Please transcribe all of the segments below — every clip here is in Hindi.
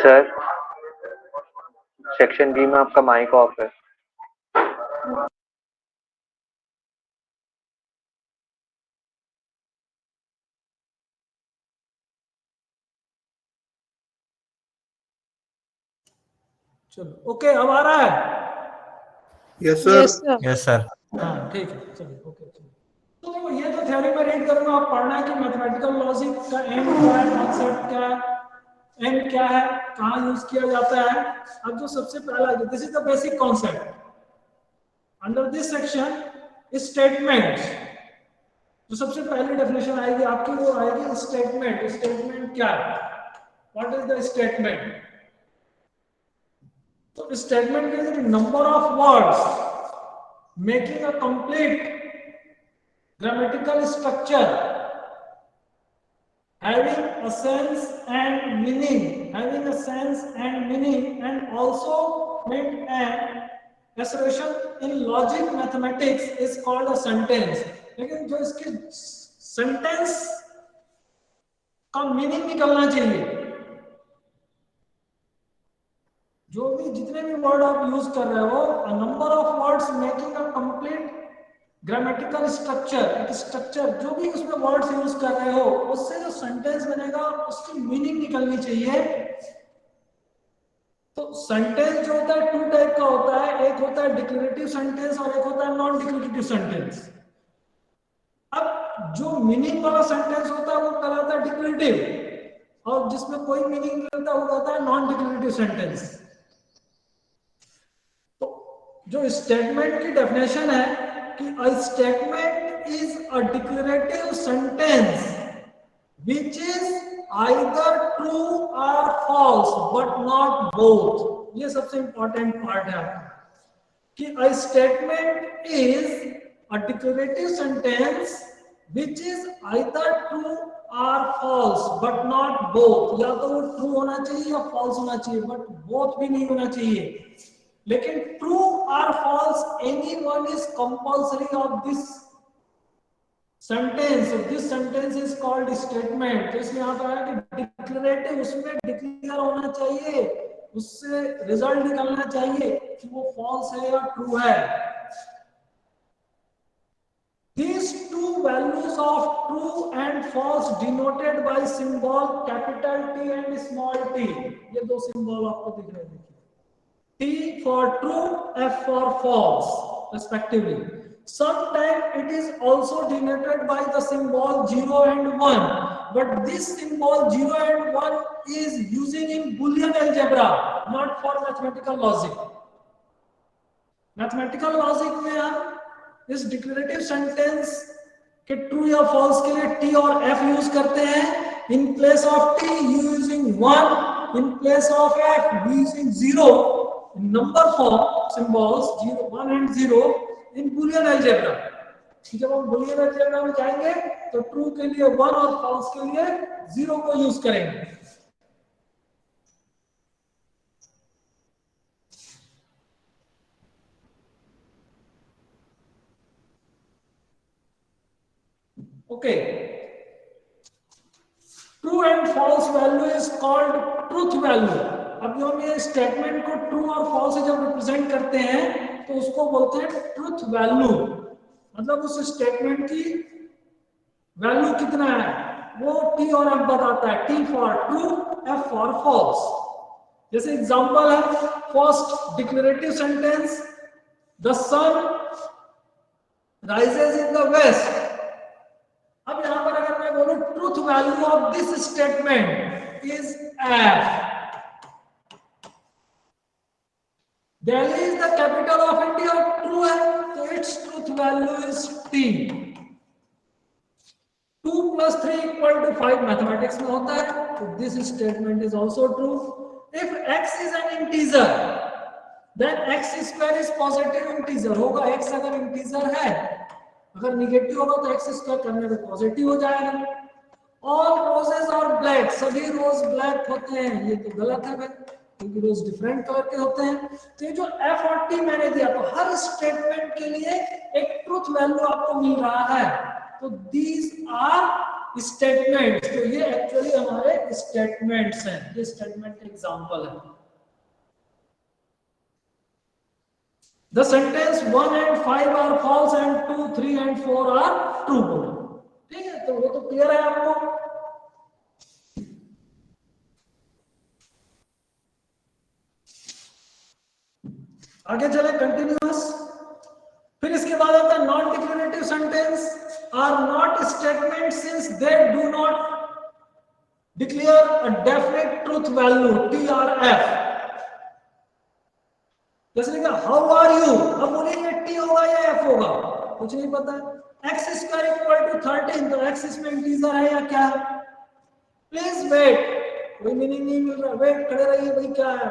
सर, सेक्शन बी में आपका माइक ऑफ है। चलो ओके, अब आ रहा है? Yes sir. Yes sir. हाँ ठीक है, चलिए ओके। तो ये तो थ्योरी में रीड करूंगा, आप पढ़ना है कि मैथमेटिकल लॉजिक का एम क्या है, कॉन्सेप्ट क्या है, एम क्या है, कहाँ यूज किया जाता है। अब जो सबसे पहला, this is the basic concept under this section, statement. जो सबसे पहली डेफिनेशन आएगी आपकी वो आएगी स्टेटमेंट। स्टेटमेंट क्या है? What is the statement? तो statement is number of words making a complete grammatical structure having a sense and meaning, and also meant an assertion in logic mathematics is called a sentence. लेकिन जो इसके सेंटेंस का मीनिंग निकलना चाहिए, जो भी जितने भी वर्ड आप यूज कर रहे हो, a number of words making a complete grammatical structure, एक स्ट्रक्चर जो भी उसमें वर्ड्स यूज कर रहे हो, उससे जो सेंटेंस बनेगा उसकी मीनिंग निकलनी चाहिए। तो सेंटेंस जो होता है टू टाइप का होता है, एक होता है डिक्लेरेटिव सेंटेंस और एक होता है नॉन डिक्लेरेटिव सेंटेंस। अब जो मीनिंग वाला सेंटेंस होता है वो कहलाता है डिक्लेरेटिव, और जिसमें कोई मीनिंग नहीं होता वो कहता है नॉन डिक्लेरेटिव सेंटेंस। तो जो स्टेटमेंट की डेफिनेशन है कि a statement is a declarative sentence which is either true or false but not both। ये सबसे इंपॉर्टेंट पार्ट है कि a statement is a declarative sentence which is either true or false but not both। या तो वो ट्रू होना चाहिए या फॉल्स होना चाहिए, बट बोथ भी नहीं होना चाहिए। लेकिन ट्रू और false any one is compulsory of this sentence. This sentence is called statement. जैसे यहाँ पर है कि डिक्लेरेटिव, उसमें डिक्लेयर होना चाहिए, उससे रिजल्ट निकलना चाहिए कि वो फॉल्स है या ट्रू है। These two values of true and false denoted by symbol capital T and small t। ये दो सिंबल आपको दिख रहे हैं, T for true, F for false respectively। Sometimes it is also denoted by the symbol 0 and 1, but this symbol 0 and 1 is using in Boolean algebra, not for mathematical logic। Mathematical logic में हम इस डिक्लेरेटिव सेंटेंस के ट्रू या फॉल्स के लिए T और F यूज करते हैं। In place of T using 1, in place of F using 0। Number form symbols 0, 1 and 0 in Boolean algebra. जब हम बूलियन अलजेब्रा में जाएंगे तो ट्रू के लिए 1 और फॉल्स के लिए 0 को यूज करेंगे। Okay, true and false value is called truth value. अब जो हम ये स्टेटमेंट को ट्रू और फॉल्स से जब रिप्रेजेंट करते हैं तो उसको बोलते हैं ट्रूथ वैल्यू। मतलब उस स्टेटमेंट की वैल्यू कितना है वो T और F बताता है। T for true, F for false. जैसे एग्जांपल है first declarative sentence, the sun rises in the west. अब यहां पर अगर मैं बोलूं truth value of this statement is F। Delhi is the capital of India, true है तो it's truth value is T। 2 + 3 = 5 mathematics में होता है, तो this statement is also true. If x is an integer then x² is positive integer होगा। x अगर इंटीजर है, अगर निगेटिव होगा तो x² करने पे पॉजिटिव हो जाएगा। ऑल रोजेस आर ब्लैक, सभी रोज ब्लैक होते हैं, ये तो गलत है भाई, क्योंकि रोज डिफरेंट कलर के होते हैं। तो ये जो F और T मैंने दिया, तो हर स्टेटमेंट के लिए एक ट्रूथ वैल्यू आपको मिल रहा है। तो these are स्टेटमेंट, तो ये एक्चुअली हमारे स्टेटमेंट्स हैं, ये स्टेटमेंट एग्जांपल है। The sentence 1 and 5 are false and 2, 3 and 4 are true। ठीक है, तो वो तो क्लियर है आपको। आगे चले कंटिन्यूअस। फिर इसके बाद आता है non declarative sentence are not statement since they do not declare a definite truth value TRF। जैसे लिखा हाउ आर यू, अब बोलेंगे टी होगा या एफ होगा, कुछ नहीं पता। एक्स स्क्वायर इक्वल टू 13, तो एक्स इसमें इंटीजर है या क्या है? प्लीज वेट, कोई मीनिंग नहीं मिल रहा, वेट खड़े रहिए भाई, क्या है?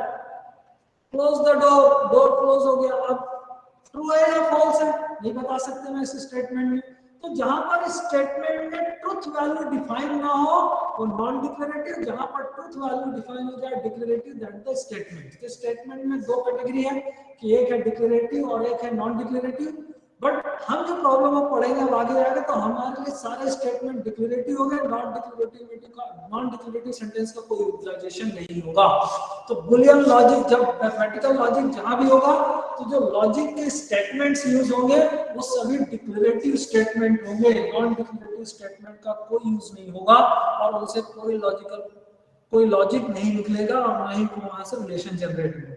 Close the door, door close हो गया। अब ट्रू है या फॉल्स है नहीं बता सकते मैं इस स्टेटमेंट में। तो जहां पर स्टेटमेंट में ट्रुथ वैल्यू डिफाइन ना हो वो नॉन डिक्लेरेटिव, जहां पर ट्रुथ वैल्यू डिफाइन हो जाए डिक्लेरेटिव, दैट द स्टेटमेंट। तो स्टेटमेंट में दो कैटेगरी है कि एक है डिक्लेरेटिव और एक है नॉन डिक्लेरेटिव। बट हम जो प्रॉब्लम हम पढ़ेंगे अब आगे जाकर, तो हमारे लिए सारे स्टेटमेंट डिक्लेरेटिव हो गए, नॉन डिक्लेरेटिव सेंटेंस का कोई यूटिलाइजेशन नहीं होगा। तो बुलियन लॉजिक, जब मैथमेटिकल लॉजिक जहां भी होगा, तो जो लॉजिक के स्टेटमेंट्स यूज होंगे वो सभी डिक्लेरेटिव स्टेटमेंट होंगे, नॉन डिक्लेरेटिव स्टेटमेंट का कोई यूज नहीं होगा और उनसे कोई लॉजिक नहीं निकलेगा और ना ही वहां से रिलेशन जनरेट होगा।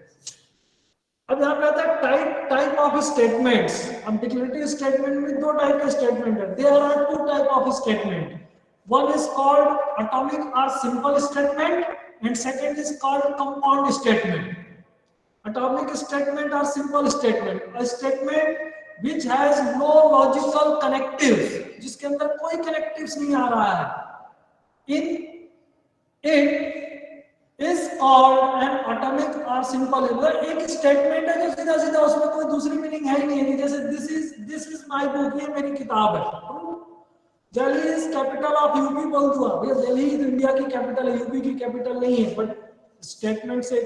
अब यहाँ पे आता है टाइप ऑफ स्टेटमेंट्स। अब डिक्लेरेटिव स्टेटमेंट में दो टाइप के स्टेटमेंट है, there are two type of statement. One is called atomic or simple statement and second is called compound statement. Atomic statement or simple statement, a statement which has no logical connectives, जिसके अंदर कोई कनेक्टिव्स नहीं आ रहा है। In it is called an atomic or simple। एक स्टेटमेंट है जो सीधा सीधा उसमें कोई दूसरी मीनिंग है ही नहीं, जैसे दिस इज माय बुक, ये मेरी किताब है। Delhi is capital of UP बोल दूं, भैया दिल्ली इंडिया की कैपिटल है, यूपी की कैपिटल नहीं है, बट स्टेटमेंट से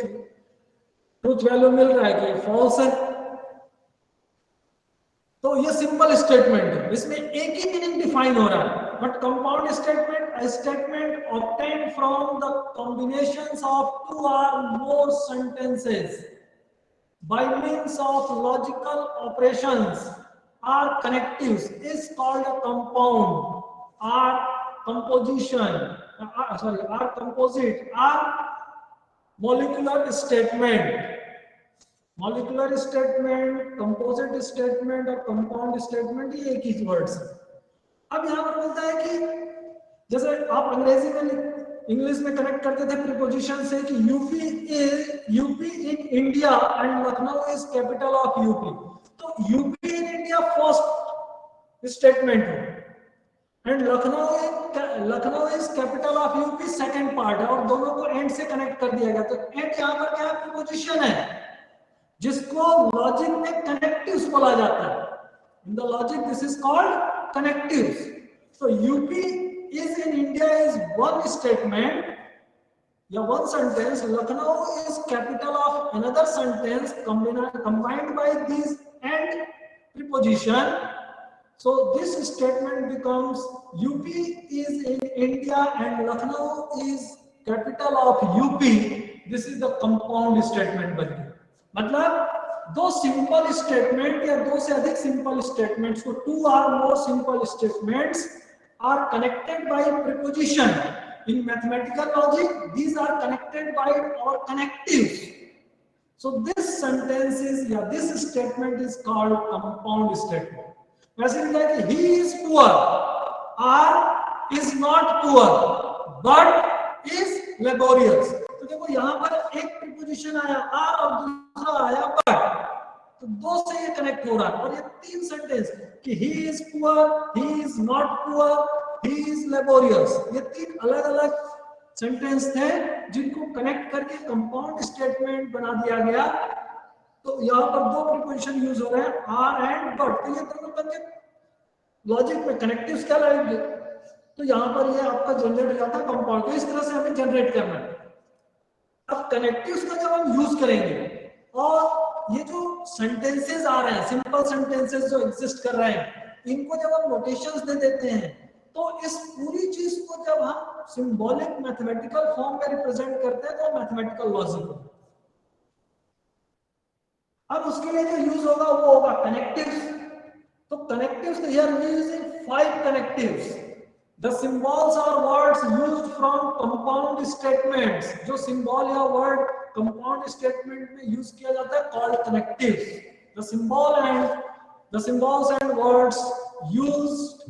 ट्रूथ वैल्यू मिल रहा है कि फॉल्स है। तो ये सिंपल स्टेटमेंट है, इसमें एक ही मीनिंग डिफाइन हो रहा है। But compound statement, a statement obtained from the combinations of two or more sentences by means of logical operations or connectives is called a compound or composition, or composite or molecular statement। Molecular statement, composite statement और कंपाउंड स्टेटमेंट, ये एक ही वर्ड्स है। अब यहाँ पर बोलता है कि जैसे आप अंग्रेजी में इंग्लिश में कनेक्ट करते थे प्रीपोजिशन से कि UP in India and Lucknow is capital of UP, तो UP in India first statement है and Lucknow is capital of UP second part है, और दोनों को एंड से कनेक्ट कर दिया गया। तो एंड यहाँ पर क्या है? प्रीपोजिशन है, जिसको लॉजिक में कनेक्टिव्स बोला जाता है। In the logic this is called connectives. So UP is in India is one statement या one sentence, Lucknow is capital of another sentence combined by these and preposition, so this statement becomes UP is in India and Lucknow is capital of UP। this is the compound statement बन गया। मतलब दो सिंपल स्टेटमेंट या दो से अधिक सिंपल स्टेटमेंट्स को, two or more simple statements are connected by preposition. In mathematical logic these are connected by our connectives, so this sentence is या this statement is called compound statement। वैसे लिखा है कि he is poor or is not poor but is laborious। तो देखो यहाँ पर एक प्रीपोजिशन आया आर और दूसरा आया बट, तो दो से ये कनेक्ट हो रहा है। और ये तीन सेंटेंस कि he is poor, he is not poor, he is laborious, ये तीन अलग अलग सेंटेंस थे जिनको कनेक्ट करके कंपाउंड स्टेटमेंट बना दिया गया। तो यहाँ पर दो प्रीपोजिशन यूज हो रहे हैं आर एंड बट, तो ये दोनों बन लॉजिक में कनेक्टिव्स क्या लाएंगे, तो यहाँ पर ये आपका जनरेट हो जाता है कंपाउंड। तो इस तरह से हमें जनरेट करना है। अब कनेक्टिव्स का जब हम यूज करेंगे और ये जो सेंटेंसेस आ रहे हैं, सिंपल सेंटेंसेस जो एग्जिस्ट कर रहे हैं, इनको जब हम नोटेशंस दे देते हैं तो इस पूरी चीज को जब हम सिंबॉलिक मैथमेटिकल फॉर्म में रिप्रेजेंट करते हैं तो मैथमेटिकल लॉजिक होगा। अब उसके लिए जो यूज होगा वो होगा कनेक्टिव्स। तो connectives here we using 5 connectives. The symbols are words used from compound statements. जो सिंबल या वर्ड कंपाउंड स्टेटमेंट में यूज किया जाता है called connectives. The symbols and words used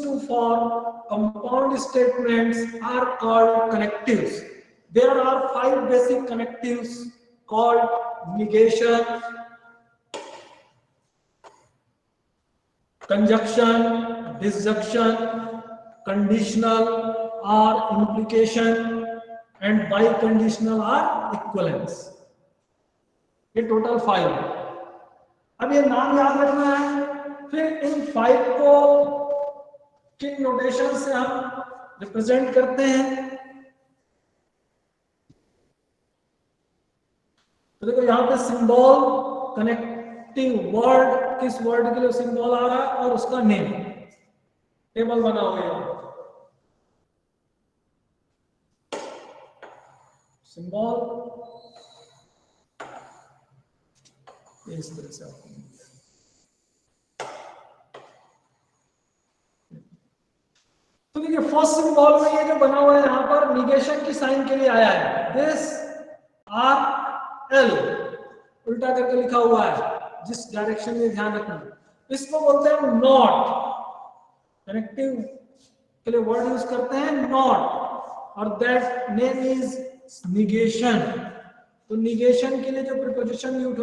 to form compound statements are called connectives. There are 5 basic connectives called negation, conjunction, disjunction, conditional or implication, and biconditional or equivalence. ये टोटल 5 है। अब ये नाम याद रखना है। फिर इन 5 को किन नोटेशन से हम रिप्रेजेंट करते हैं। तो देखो यहां पे सिंबल, कनेक्टिव वर्ड, किस वर्ड के लिए सिंबल आ रहा है और उसका नेम, टेबल बना हुआ है। सिंबल इस तरह से आपको तो देखिए फर्स्ट सिंबल में ये जो बना हुआ है यहां पर निगेशन की साइन के लिए आया है। दिस आर एल उल्टा करके लिखा हुआ है, जिस डायरेक्शन में ध्यान रखना। इसको बोलते हैं नॉट। कनेक्टिव के लिए वर्ड यूज करते हैं नॉट और दैट नेम इज निगेशन। तो निगेशन के लिए जो प्रीपोजिशन यूज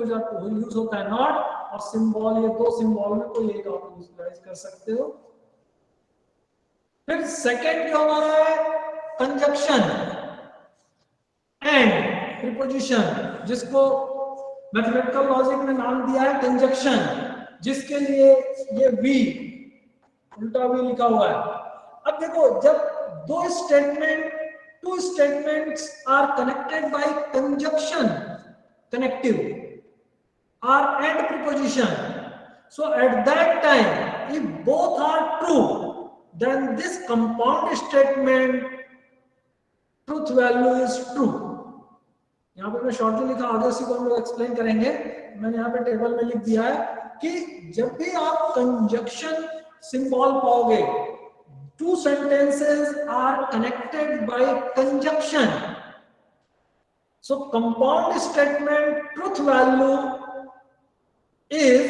होता है नॉट और सिंबल, ये 2 सिंबल में कोई एक आप यूज कर सकते हो। फिर सेकंड जो हमारा है कंजक्शन एंड प्रीपोजिशन, जिसको मैथमेटिकल लॉजिक में नाम दिया है कंजक्शन, जिसके लिए ये वी उल्टा वी लिखा हुआ है। अब देखो जब 2 statement, 2 statements are connected by conjunction, connective or and preposition. So at that time, if both are true, then this compound statement truth value is true. यहाँ पे मैं शॉर्टली लिखा, आगे उसी को हम लोग एक्सप्लेन करेंगे। मैंने यहाँ पे टेबल में लिख दिया है कि जब भी आप कंजक्शन सिंबल पाओगे, 2 sentences are connected by conjunction. So compound statement truth value is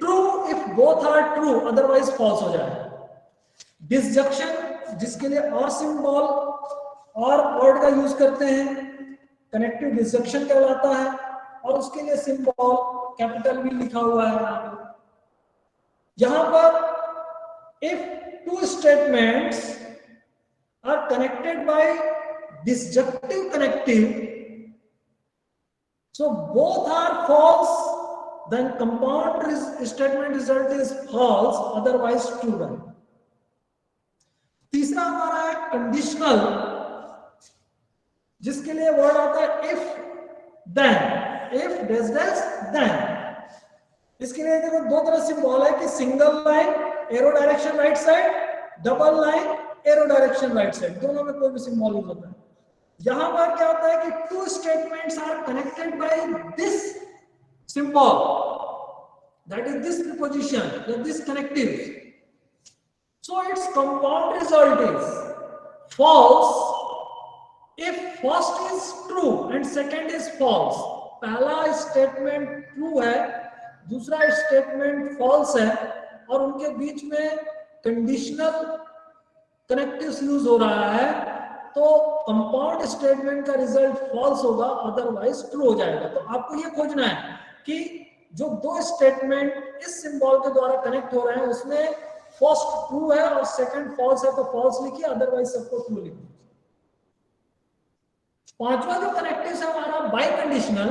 true if both are true, otherwise false हो जाएगा। Disjunction, जिसके लिए और सिंबल और वर्ड का यूज करते हैं, कनेक्टिव डिसजंक्शन कहलाता है और उसके लिए सिंबल कैपिटल भी लिखा हुआ है यहां पर। If 2 statements are connected by disjunctive connective, so both are false, then compound statement result is false, otherwise true है। तीसरा हमारा है कंडीशनल, जिसके लिए वर्ड आता है इफ देन। इसके लिए देखो 2 तरह सिंबल है कि single line arrow direction right side, double line arrow direction right side, दोनों में कोई भी सिंबल यूज होता है। यहां पर क्या होता है कि 2 statements are connected by this symbol, that is this preposition या this connective, so it's compound result is false if first is true and second is false। पहला स्टेटमेंट ट्रू है, दूसरा स्टेटमेंट फॉल्स है और उनके बीच में कंडीशनल कनेक्टिव्स यूज हो रहा है, तो कंपाउंड स्टेटमेंट का रिजल्ट फॉल्स होगा, अदरवाइज ट्रू हो जाएगा। तो आपको ये खोजना है कि जो 2 स्टेटमेंट इस सिंबल के द्वारा कनेक्ट हो रहे हैं उसमें फर्स्ट ट्रू है और सेकंड फॉल्स है, तो फॉल्स लिखिए, अदरवाइज सबको ट्रू लिखिए। पांचवा जो कनेक्टिव है हमारा बाई कंडीशनल,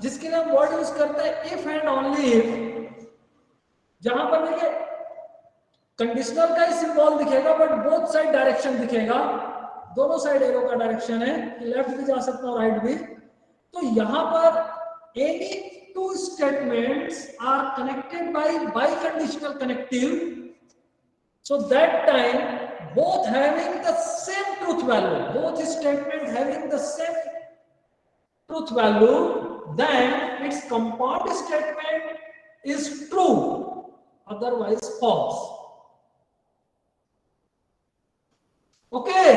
जिसके लिए हम वर्ड यूज करते हैं इफ एंड ओनली इफ। जहां पर देखिए कंडीशनल का ही सिंबल दिखेगा बट बोथ साइड डायरेक्शन दिखेगा, दोनों साइड एरो का डायरेक्शन है, लेफ्ट भी जा सकता है राइट भी। तो यहां पर any 2 statements are connected by conditional connective, So that time both having the same truth value, both statement having the same truth value, then its compound statement is true, otherwise false. Okay,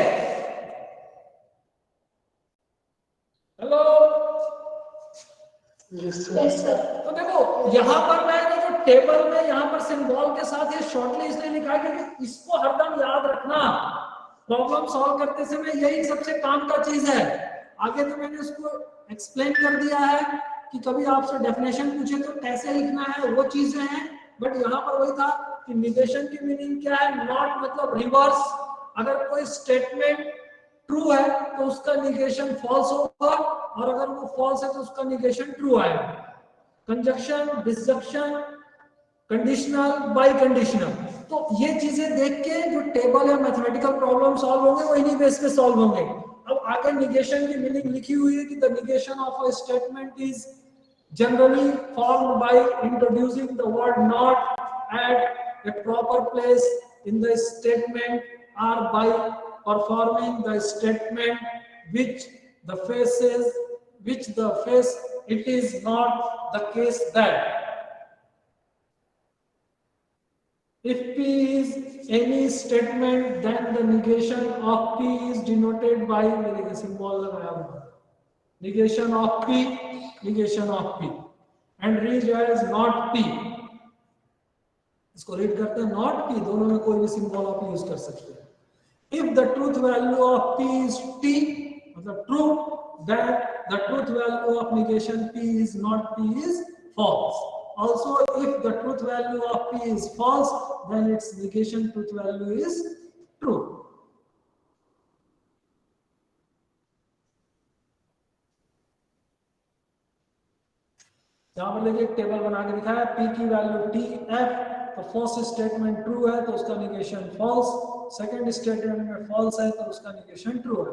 hello. तो देखो यहां पर मैंने जो टेबल में यहां पर सिंबल के साथ ये शॉर्टली इसलिए लिखा है क्योंकि इसको हरदम याद रखना, प्रॉब्लम सॉल्व करते समय यही सबसे काम का चीज है। आगे तो मैंने उसको एक्सप्लेन कर दिया है कि कभी आपसे डेफिनेशन पूछे तो कैसे लिखना है, वो चीजें हैं। बट यहाँ पर वही था कि निगेशन की मीनिंग क्या है, नॉट मतलब रिवर्स। अगर कोई स्टेटमेंट ट्रू है तो उसका निगेशन फॉल्स होगा, और अगर वो फॉल्स है तो उसका निगेशन ट्रू आएगा। Conjunction, disjunction, conditional, by conditional, तो ये चीजें देख के जो टेबल या मैथमेटिकल प्रॉब्लम सॉल्व होंगे वो इन्हीं बेस पे सॉल्व होंगे। अब आगे निगेशन की मीनिंग लिखी हुई है कि the negation of a statement is generally formed by introducing the word not at A proper place in the statement or by performing the statement which the face it is not the case that if P is any statement then the negation of P is denoted by the symbol negation of P and read as not P। इसको रीड करते हैं नॉट P, दोनों में कोई भी सिंबल आप यूज कर सकते हैं। If the truth value of P is T, मतलब true, then the truth value of negation P is not P is false. Also, if the truth value of P is false, then its negation truth value is true. यहाँ पर देखिए टेबल बना के दिखाया, P की वैल्यू TF, तो फर्स्ट स्टेटमेंट ट्रू है तो उसका निगेशन फॉल्स, सेकंड स्टेटमेंट में फॉल्स है तो उसका निगेशन ट्रू है।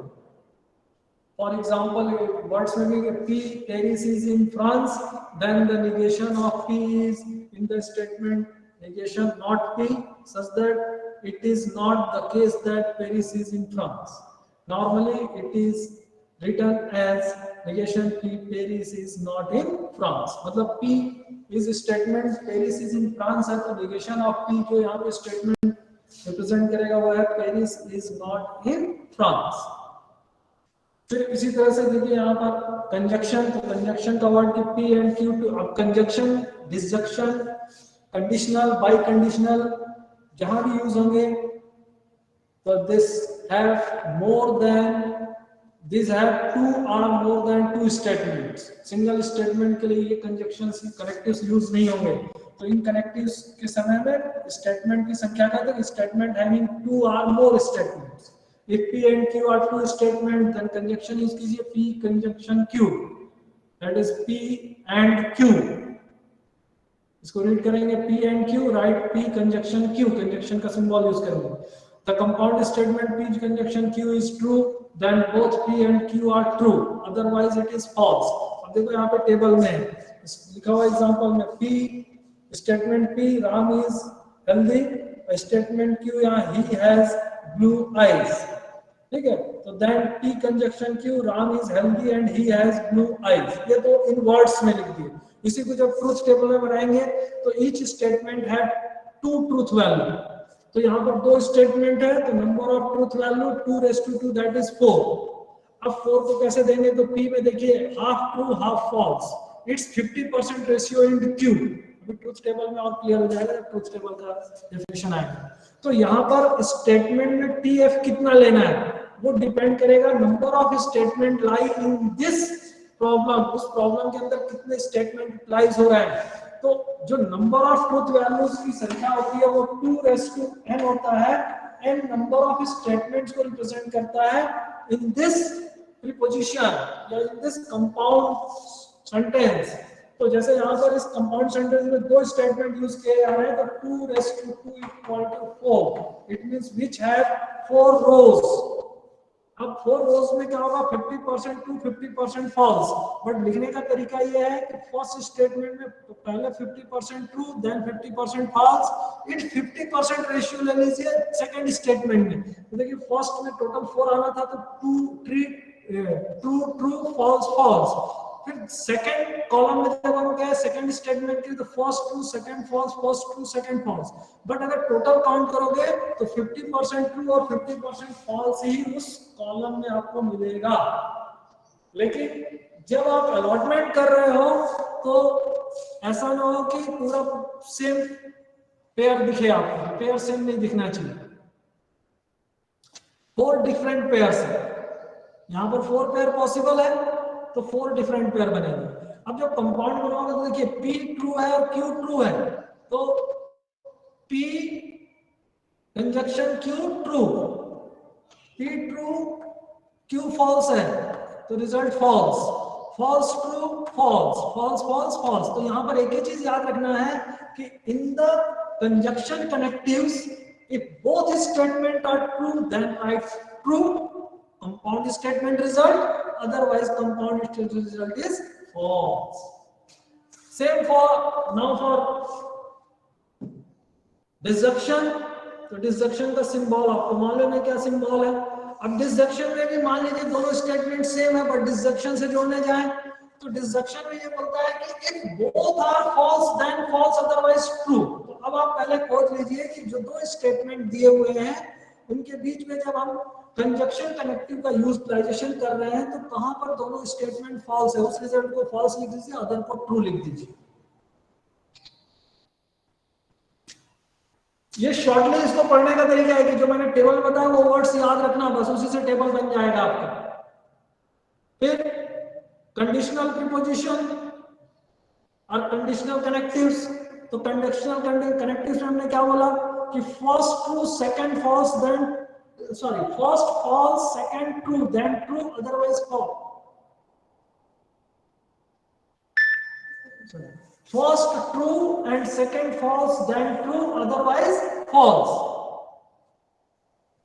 फॉर एग्जांपल वर्ड्स में भी P Paris is in France, then the negation of P is in the statement negation not P such that it is not the case that Paris is in France. Normally it is written as negation P Paris is not in France, मतलब P is statement Paris is in France है तो negation of P जो यहाँ पे statement represent करेगा वो है Paris is not in France। फिर इसी तरह से देखिए यहाँ पर कंजक्शन, तो कंजक्शन का वर्ड की P and Q टू, अब conjunction, disjunction, conditional, biconditional जहां भी यूज होंगे तो this have more than, this have two or more than two statements. Single statement के लिए ये कंजक्शंस कनेक्टिव्स यूज नहीं होंगे, तो इन कनेक्टिव्स के समय में स्टेटमेंट की संख्या का है statement having two or more statements. If P and Q are two statement then conjunction use कीजिए P conjunction Q, that is P and Q। इसको रीड करेंगे P and Q, right P conjunction Q, conjunction का सिंबल यूज करेंगे। The compound statement P conjunction Q is true, then both P and Q are true, otherwise it is false। अब देखो यहाँ पे टेबल में लिखा हुआ एग्जांपल में P statement P Ram is healthy, statement Q यहाँ he has blue eyes, ठीक है। तो then P conjunction Q Ram is healthy and he has blue eyes, ये तो इन वर्ड्स में लिख दिए। इसी को जब ट्रूथ टेबल में बनाएंगे तो ईच स्टेटमेंट है टू ट्रूथ वैल्यू, तो यहाँ पर दो स्टेटमेंट है तो number of truth value 2 that is 4। अब 4 को कैसे देंगे तो P में देखिए half true half false, it's 50% ratio in Q। अभी ट्रूथ टेबल में और क्लियर हो जाएगा जब ट्रूथ टेबल का डेफिनेशन आएगा। तो यहाँ पर स्टेटमेंट में TF कितना लेना है वो डिपेंड करेगा number of statement lie in this problem, उस प्रॉब्लम के अंदर कितने स्टेटमेंट अप्लाइज हो रहे हैं। तो जो नंबर ऑफ ट्रूथ वैल्यूज की संख्या होती है वो 2n होता है, n नंबर ऑफ स्टेटमेंट्स को रिप्रेजेंट करता है इन दिस प्रीपोजिशन या इन दिस कंपाउंड सेंटेंस। तो जैसे यहाँ पर इस कंपाउंड सेंटेंस में दो स्टेटमेंट यूज किए जा रहे हैं तो 2 = 4, इट मींस व्हिच हैव 4 रोज। अब 4 रोज में क्या होगा, 50% ट्रू 50% फॉल्स, बट लिखने का तरीका ये है कि फर्स्ट स्टेटमेंट में पहले 50% true then 50% false, it 50% ratio ले लीजिए सेकंड स्टेटमेंट में। तो देखिए फर्स्ट में टोटल 4 आना था, तो ट्रू ट्रू फॉल्स फॉल्स, फिर सेकंड कॉलम में जब हम गए सेकंड स्टेटमेंट के, तो first true second false, first true second false, but अगर टोटल काउंट करोगे तो 50% ट्रू और 50% फॉल्स ही उस कॉलम में आपको मिलेगा। लेकिन जब आप अलॉटमेंट कर रहे हो तो ऐसा ना हो कि पूरा सेम पेयर दिखे आपको, पेयर सेम नहीं दिखना चाहिए। 4 डिफरेंट पेयर्स है, यहाँ पर 4 पेयर पॉसिबल है तो 4 डिफरेंट पेयर बनेंगे। अब जब कंपाउंड बनाओगे तो देखिए P ट्रू है और Q ट्रू है, तो P conjunction Q true, P true Q false है तो result false, false true false, false false false. तो यहाँ पर एक ही चीज याद रखना है कि in the conjunction connectives if both statement are true then write true compound statement result, otherwise compound statement result is false. Same for now for disjunction, तो डिसजंक्शन का सिंबल आपको मालूम है क्या सिंबल है। अब डिसजंक्शन में भी मान लीजिए दोनों स्टेटमेंट सेम है बट डिसजंक्शन से जोड़ने जाए तो डिसजंक्शन में ये बोलता है कि if both are false then false otherwise true. तो अब आप पहले खोज लीजिए कि जो 2 स्टेटमेंट दिए हुए हैं उनके बीच में जब हम कंजक्शन कनेक्टिव का यूटिलाइजेशन कर रहे हैं तो कहां पर दोनों स्टेटमेंट फॉल्स है उस रिजल्ट को फॉल्स लिख दीजिए, अदर को ट्रू लिख दीजिए। ये शॉर्टली इसको पढ़ने का तरीका है कि जो मैंने टेबल बताया वो वर्ड्स याद रखना, बस उसी से टेबल बन जाएगा आपका। फिर कंडीशनल प्रीपोजिशन और कंडीशनल कनेक्टिव्स, तो कंडीशनल कनेक्टिव्स में हमने क्या बोला कि first true second false then first false second true then true otherwise false. First true and second false, then true, otherwise false.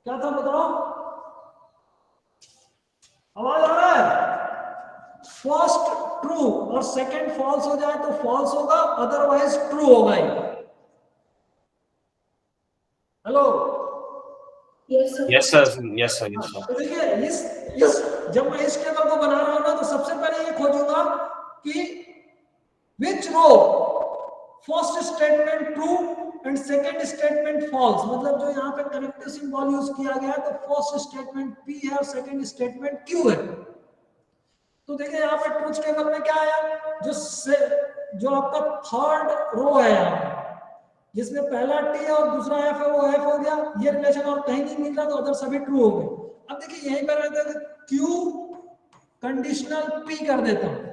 क्या था बताओ, आवाज आ रहा है? फर्स्ट ट्रू और सेकंड फॉल्स हो जाए तो फॉल्स होगा, अदरवाइज ट्रू होगा। Hello, yes sir yes sir. तो देखिए इस जब मैं इस टेबल को बना रहा हूं ना तो सबसे पहले ये खोजूंगा कि which row first statement true and second statement false, मतलब जो यहाँ पे कनेक्टिव सिंबल यूज किया गया है तो फर्स्ट स्टेटमेंट P है और सेकंड स्टेटमेंट Q है। तो देखिए यहाँ पे ट्रूथ टेबल में क्या आया, जो आपका थर्ड रो है यहाँ जिसमें पहला T है और दूसरा F है वो F हो गया, ये रिलेशन और कहीं नहीं मिल रहा तो अदर सभी ट्रू हो गए। अब देखिए यहीं पर रहते हैं Q कंडीशनल P कर देता हूँ,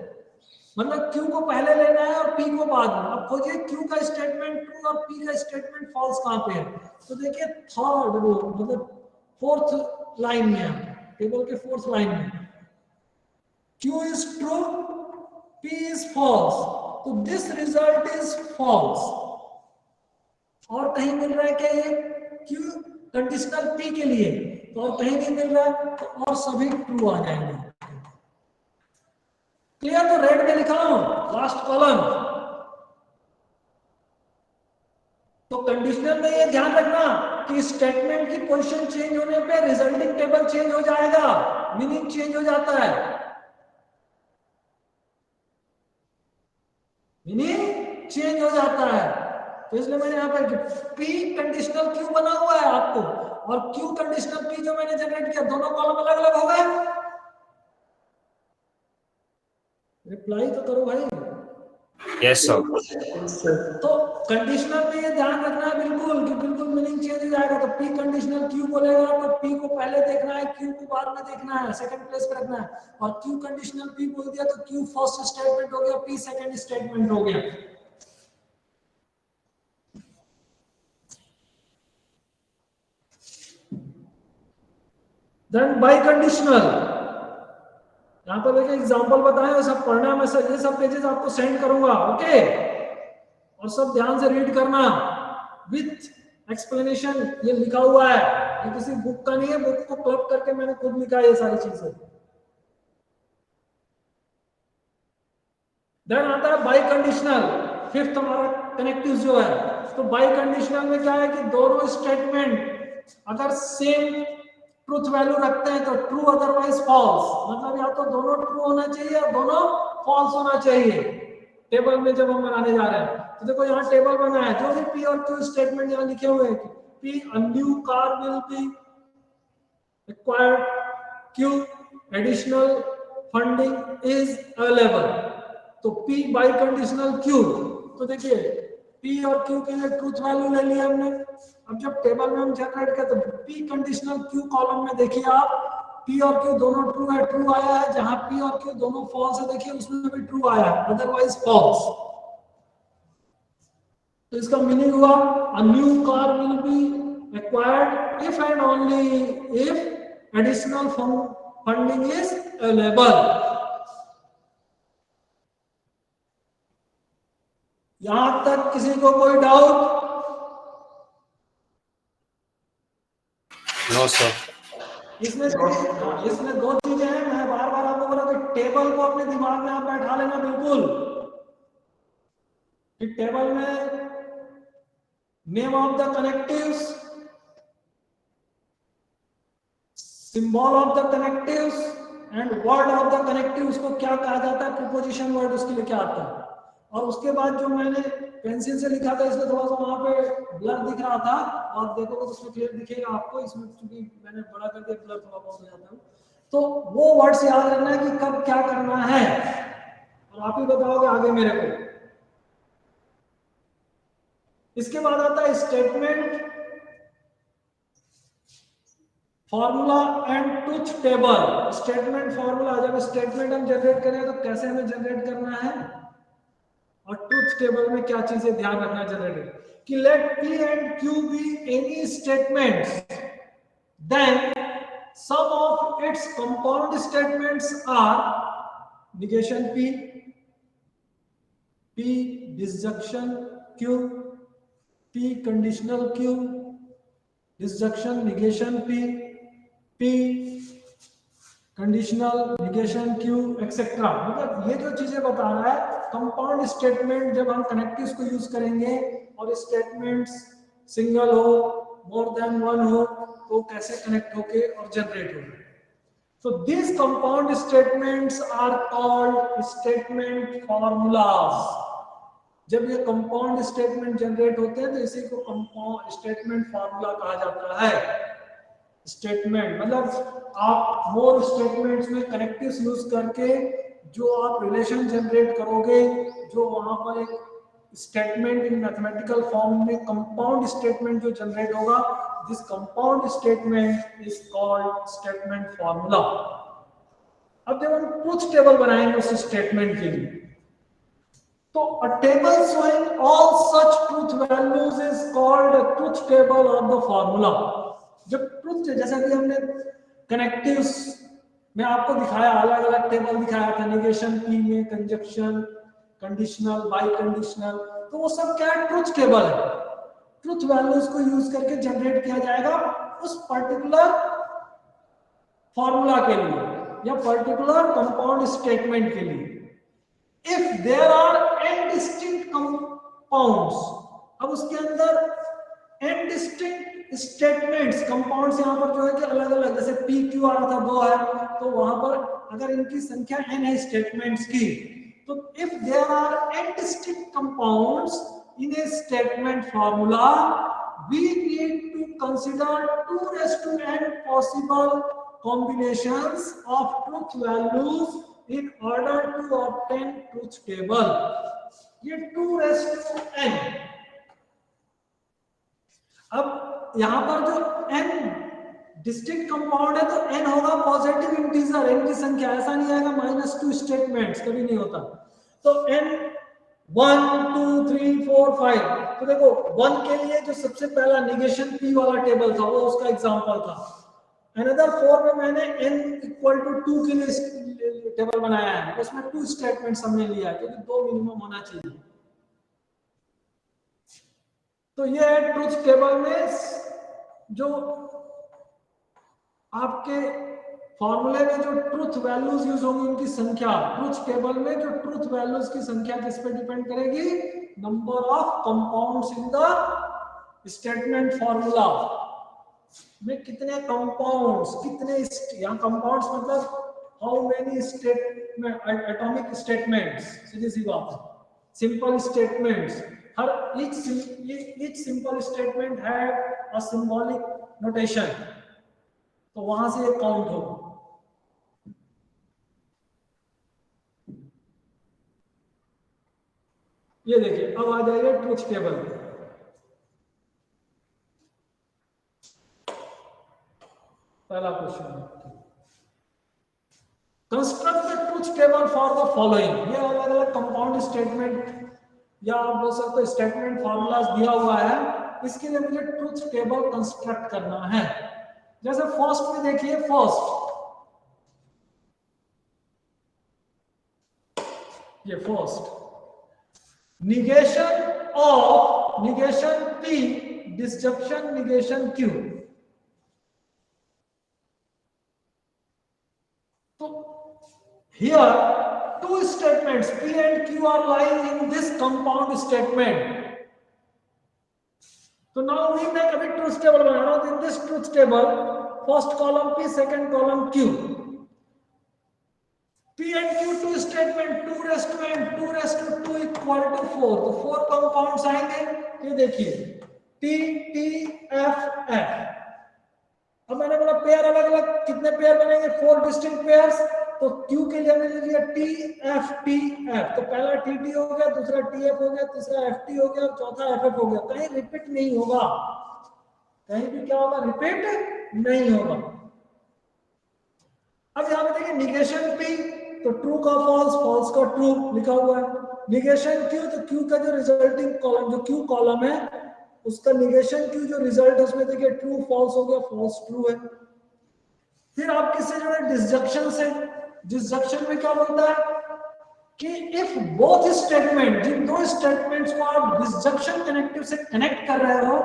मतलब Q को पहले लेना है और P को बाद में। अब खोजिए Q का स्टेटमेंट ट्रू और P का स्टेटमेंट फॉल्स कहां पे है, तो देखिए थर्ड रो मतलब फोर्थ लाइन में है, टेबल के फोर्थ लाइन में Q is true P is false, तो दिस रिजल्ट इज फॉल्स। और कहीं मिल रहा है क्या ये Q कंडीशनल P के लिए, तो और कहीं नहीं मिल रहा है तो और सभी ट्रू आ जाएंगे। क्लियर, तो रेड में लिखा हूं लास्ट कॉलम। तो कंडीशनल में ये ध्यान रखना कि स्टेटमेंट की पोजीशन चेंज होने पे रिजल्टिंग टेबल चेंज हो जाएगा, मीनिंग चेंज हो जाता है, मीनिंग चेंज हो जाता है। तो इसलिए मैंने यहाँ पर P कंडीशनल Q बना हुआ है आपको और Q कंडीशनल P जो मैंने जनरेट किया, दोनों कॉलम अलग अलग हो गए। रिप्लाई तो करो भाई। Yes sir. तो कंडीशनल में ये ध्यान रखना है बिल्कुल कि बिल्कुल मीनिंग चेंज हो जाएगा। तो P कंडीशनल Q बोलेगा तो P को पहले देखना है, Q को बाद में देखना है, सेकंड प्लेस पे रखना है। और Q कंडीशनल P बोल दिया तो Q फर्स्ट स्टेटमेंट हो गया, P सेकंड स्टेटमेंट हो गया। देन बाई कंडीशनल, यहाँ पर देखिए एग्जांपल बताएं, सब पढ़ना, मैं ये सब पेजेस आपको सेंड करूंगा, ओके, और सब ध्यान से रीड करना विथ एक्सप्लेनेशन, ये लिखा हुआ है। ये किसी बुक का नहीं है, बुक को क्लब करके मैंने खुद लिखा है ये सारी चीजें। देन आता है बाई कंडीशनल, फिफ्थ हमारा कनेक्टिव जो है। तो बाई कंडीशनल में क्या है कि दोनों स्टेटमेंट अगर सेम ट्रूथ वैल्यू रखते हैं तो ट्रू, अदरवाइज फॉल्स, मतलब या तो दोनों ट्रू होना चाहिए या दोनों फॉल्स होना चाहिए। टेबल में जब हम बनाने जा रहे हैं तो देखो यहाँ टेबल बना है, जो भी पी और क्यू स्टेटमेंट यहाँ लिखे हुए हैं, P a new car will be acquired, Q additional funding is available. तो P बाई कंडीशनल Q, तो देखिए P और Q के लिए ट्रूथ वैल्यू ले लिया हमने। अब जब टेबल में हम जनरेट करते तो P कंडीशनल Q कॉलम में देखिए आप, P और Q दोनों ट्रू है, ट्रू आया है। जहां P और Q दोनों फॉल्स है देखिए उसमें भी ट्रू आया है, अदरवाइज फॉल्स। तो इसका मीनिंग हुआ a new car will be acquired if and only if additional funding is available. यहां तक किसी को कोई डाउट? No, sir. इसमें दो चीजें हैं, मैं बार बार आपको बोला कि टेबल को अपने दिमाग में आप बैठा लेना बिल्कुल, कि टेबल में name of the connectives, symbol of the connectives and word of the connectives को क्या कहा जाता है, प्रीपोजिशन वर्ड उसके लिए क्या आता है। और उसके बाद जो मैंने पेंसिल से लिखा था इसलिए थोड़ा सा वहां पे ब्लर दिख रहा था, और देखोगे तो उसमें क्लियर दिखेगा आपको। इसमें चूंकि मैंने बड़ा कर दिया ब्लर थोड़ा बहुत हो जाता है, तो वो वर्ड्स याद रखना है कि कब क्या करना है, और आप ही बताओगे आगे मेरे को। इसके बाद आता है statement formula and truth table. Statement formula, जब स्टेटमेंट हम जनरेट करें तो कैसे हमें जनरेट करना है, और ट्रूथ टेबल में क्या चीजें ध्यान रखना जनरेट कि let P and Q be any statements, then some of its compound statements are negation P, P disjunction Q, P conditional Q, disjunction negation P, P conditional negation Q etcetera. मतलब ये जो चीजें बता रहा है, कंपाउंड स्टेटमेंट जब हम कनेक्टिव्स को यूज करेंगे और स्टेटमेंट्स सिंगल हो, मोर देन वन हो, तो कैसे कनेक्ट होके और जनरेट होंगे। So these compound statements are called statement formulas. जब ये कंपाउंड स्टेटमेंट जनरेट होते हैं तो इसी को कंपाउंड स्टेटमेंट फॉर्मूला कहा जाता है। स्टेटमेंट मतलब आप मोर स्टेटमेंट्स में कनेक्टिव्स यूज करके जो आप रिलेशन जनरेट करोगे, जो वहां पर एक स्टेटमेंट इन मैथमेटिकल फॉर्म में कंपाउंड स्टेटमेंट जो जनरेट होगा, this compound statement is called statement formula. अब जब हम ट्रूथ टेबल बनाएंगे उस स्टेटमेंट के लिए, तो a table showing all such truth values is called a truth table of the formula। जब ट्रूथ, जैसा कि हमने कनेक्टिव्स में आपको दिखाया, अलग अलग टेबल दिखाया था, नेगेशन P में, कंजक्शन, कंडीशनल, बाई कंडीशनल, तो वो सब क्या है, ट्रूथ टेबल है। ट्रूथ वैल्यूज को यूज करके जनरेट किया जाएगा उस पर्टिकुलर फॉर्मूला के लिए या पर्टिकुलर कंपाउंड स्टेटमेंट के लिए। If there are n distinct compounds, अब उसके अंदर n distinct statements, compounds यहाँ पर जो है कि अलग अलग, जैसे P Q आ रहा था 2 है, तो वहां पर अगर इनकी संख्या n है स्टेटमेंट्स की, तो if there are n distinct compounds in a statement formula, we need to consider 2 raised to n possible combinations of truth values in order to obtain truth table। ये 2 raised to n। अब यहां पर जो n डिस्टिंक्ट कंपाउंड है तो n होगा पॉजिटिव इंटीजर, n की संख्या, ऐसा नहीं आएगा -2 स्टेटमेंट्स, कभी नहीं होता। तो n 1 2 3 4 5, तो देखो 1 के लिए जो सबसे पहला नेगेशन P वाला टेबल था वो उसका एग्जांपल था। अनदर 4 में मैंने n इक्वल टू 2 के लिए टेबल बनाया है, उसमें 2 स्टेटमेंट्स हमने लिया है क्योंकि 2 मिनिमम होना चाहिए। तो ये है ट्रूथ टेबल में जो आपके फॉर्मूले में जो ट्रुथ वैल्यूज यूज होंगी उनकी संख्या, ट्रुथ टेबल में जो ट्रुथ वैल्यूज की संख्या किस पे डिपेंड करेगी? Number of compounds in the statement formula में कितने कंपाउंड्स, कितने यहाँ कंपाउंड्स मतलब how many statement, atomic statements, सीधी सी बात है, सिंपल स्टेटमेंट्स, हर each simple statement had a symbolic notation, तो वहां से ये काउंट होगा। ये देखिए, अब आ जाइए ट्रुथ टेबल पे। पहला question, construct the truth table for the following. ये अलग अलग कंपाउंड स्टेटमेंट या आप बोल सकते हो स्टेटमेंट फॉर्मूलाज दिया हुआ है, इसके लिए मुझे ट्रुथ टेबल कंस्ट्रक्ट करना है। जैसे फर्स्ट में देखिए, ये first negation of, negation P, disjunction negation Q। तो here two statements P and Q are lying in this compound statement. So now we make a bit truth table. In this truth table, first column P, second column Q. P and Q two statement, 2 raised to n, 2 raised to 2 equal to 4. तो 4 compounds आएंगे। ये देखिए T, T, F, F। अब मैंने बोला पेयर अलग अलग कितने पेयर बनेंगे? 4 डिस्टिंक्ट पेयर्स। तो Q के लिए मैंने लिया T F T F, तो पहला TT हो गया, दूसरा TF हो गया, तीसरा FT हो गया और चौथा FF हो गया। कहीं रिपीट नहीं होगा, कहीं भी क्या होगा? रिपीट नहीं होगा। अब यहाँ पे देखिए निगेशन P, तो ट्रू का फॉल्स, फॉल्स का ट्रू लिखा हुआ है। निगेशन Q, तो Q का जो रिजल्टिंग कॉलम, जो Q कॉलम है उसका निगेशन Q जो रिजल्ट है उसमें देखिए ट्रू फॉल्स हो गया, फॉल्स ट्रू है। फिर आप किससे जुड़े? डिसजंक्शन से। डिसजंक्शन में क्या बोलता है कि इफ बोथ स्टेटमेंट, जिन दो स्टेटमेंट्स को आप डिसजंक्शन कनेक्टिव से कनेक्ट कर रहे हो,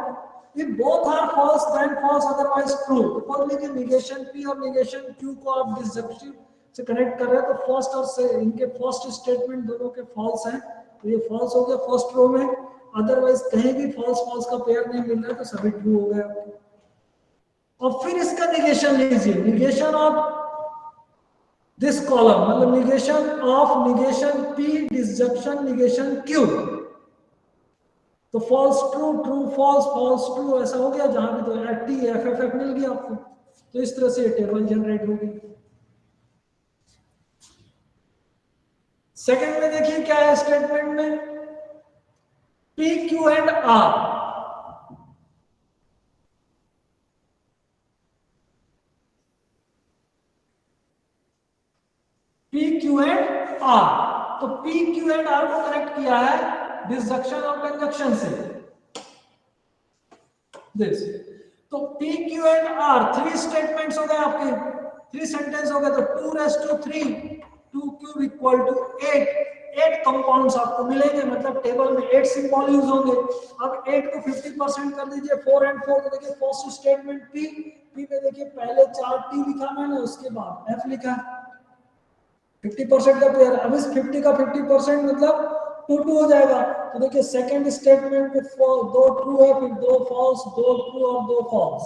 if both are false then false otherwise true. तो बोल लीजिए निगेशन P और निगेशन Q को आप डिसजंक्शन से कनेक्ट कर रहे हो तो फर्स्ट और से इनके फर्स्ट स्टेटमेंट दोनों के फॉल्स हैं, तो ये फॉल्स हो गया फर्स्ट रो में। अदरवाइज कहीं भी फॉल्स फॉल्स का पेयर नहीं मिल रहा है तो सभी ट्रू हो गया। और फिर इसका निगेशन लीजिए, निगेशन ऑफ दिस कॉलम, मतलब negation of negation P, disjunction negation Q, तो false true, true false, false true, ऐसा हो गया। जहां भी तो T F F F मिल गया आपको। तो इस तरह से ये टेबल जनरेट होगी। सेकंड में देखिए क्या है स्टेटमेंट में, P Q and R। P Q and R, तो P Q एंड R को कनेक्ट किया है डिसजंक्शन और कंजंक्शन से। दिस, तो P Q and R 3 statements हो गए आपके, 3 सेंटेंस हो गए। तो 2 raised to 3 2Q equal to 8 compounds आपको मिलेंगे, मतलब टेबल में 8 सिंबल यूज होंगे। अब 8 को 50% कर दीजिए, 4 and 4। तो देखिए फर्स्ट स्टेटमेंट P में देखिए पहले 4 T लिखा मैंने, उसके बाद F लिखा, 50% का पेयर। अब इस 50 का 50% मतलब 2 हो जाएगा। तो देखिए सेकंड स्टेटमेंट में 2 ट्रू है, फिर 2 फॉल्स, 2 ट्रू और 2 फॉल्स,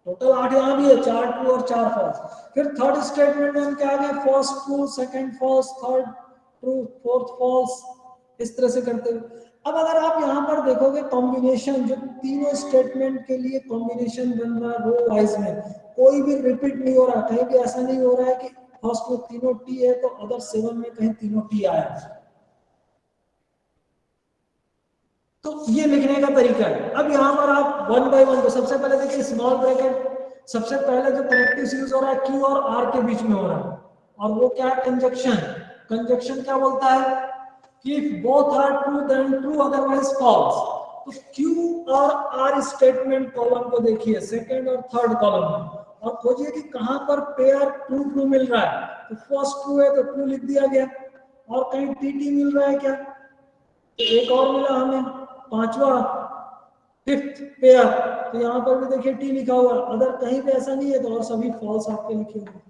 टोटल 8 यहाँ भी है, 4 ट्रू और 4 फॉल्स। फिर थर्ड स्टेटमेंट में हम क्या आ गए, first true, second false, third true, fourth false, इस तरह से करते हुए। अब अगर आप यहाँ पर देखोगे कॉम्बिनेशन, जो तीनों स्टेटमेंट के लिए कॉम्बिनेशन बन रहा है रो वाइज में, कोई भी रिपीट नहीं हो रहा, कहीं भी ऐसा नहीं हो रहा है कि फर्स्ट में तीनों T है तो अदर 7 में कहीं तीनों T आया। तो ये लिखने का तरीका है। अब यहाँ पर आप 1 by 1, तो सबसे पहले देखिए स्मॉल ब्रैकेट, सबसे पहले जो कनेक्टिव यूज हो रहा है Q और R के बीच में हो रहा है, और वो क्या है? कंजंक्शन। कंजंक्शन क्या बोलता है कि if both are true then true otherwise false। तो Q और R स्टेटमेंट कॉलम को देखिए सेकंड और थर्ड कॉलम में, और खोजिए कि कहां पर पेयर ट्रू ट्रू मिल रहा है। तो फर्स्ट ट्रू है तो ट्रू लिख दिया गया, और कहीं TT मिल रहा है क्या? तो एक और मिला हमें, पांचवा फिफ्थ पेयर, तो यहाँ पर भी देखिए टी लिखा हुआ है, अगर कहीं पे ऐसा नहीं है तो और सभी फॉल्स आपके लिखे हुए।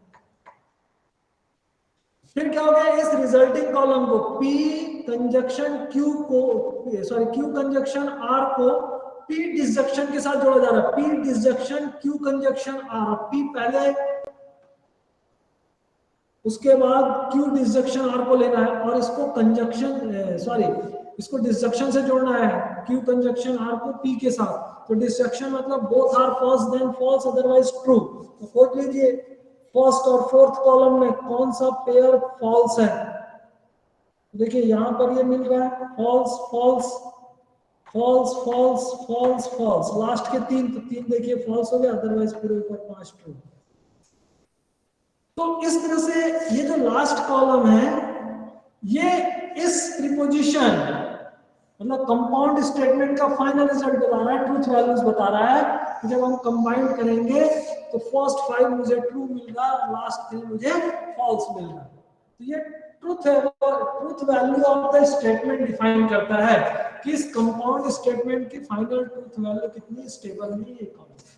फिर क्या हो गया, इस रिजल्टिंग कॉलम को P कंजक्शन Q को, सॉरी Q कंजक्शन R को P डिसजंक्शन के साथ जोड़ा जा रहा है। P disjunction Q conjunction R, P पहले, उसके बाद Q डिसजंक्शन R को लेना है और इसको कंजक्शन, सॉरी इसको डिसजंक्शन से जोड़ना है, Q कंजक्शन R को P के साथ। तो डिसजंक्शन मतलब both are false then false otherwise true. तो खोज लीजिए फर्स्ट और फोर्थ कॉलम में कौन सा पेयर फॉल्स है। देखिए यहां पर ये मिल रहा है false false false false false false, last के तीन, तो तीन देखिए फॉल्स हो गया, अदरवाइज पूरे ऊपर 5 ट्रू। तो इस तरह से ये जो लास्ट कॉलम है ये इस प्रीपोजिशन मतलब कंपाउंड स्टेटमेंट का फाइनल रिजल्ट बता रहा है, ट्रूथ वैल्यूज बता रहा है कि जब हम कंबाइन करेंगे तो फर्स्ट 5 मुझे ट्रू मिल रहा है, लास्ट 3 मुझे फॉल्स मिल रहा है। तो ये ट्रूथ है, truth value of the statement define करता है कि इस कंपाउंड स्टेटमेंट की फाइनल ट्रूथ वैल्यू कितनी स्टेबल है। ये कॉलम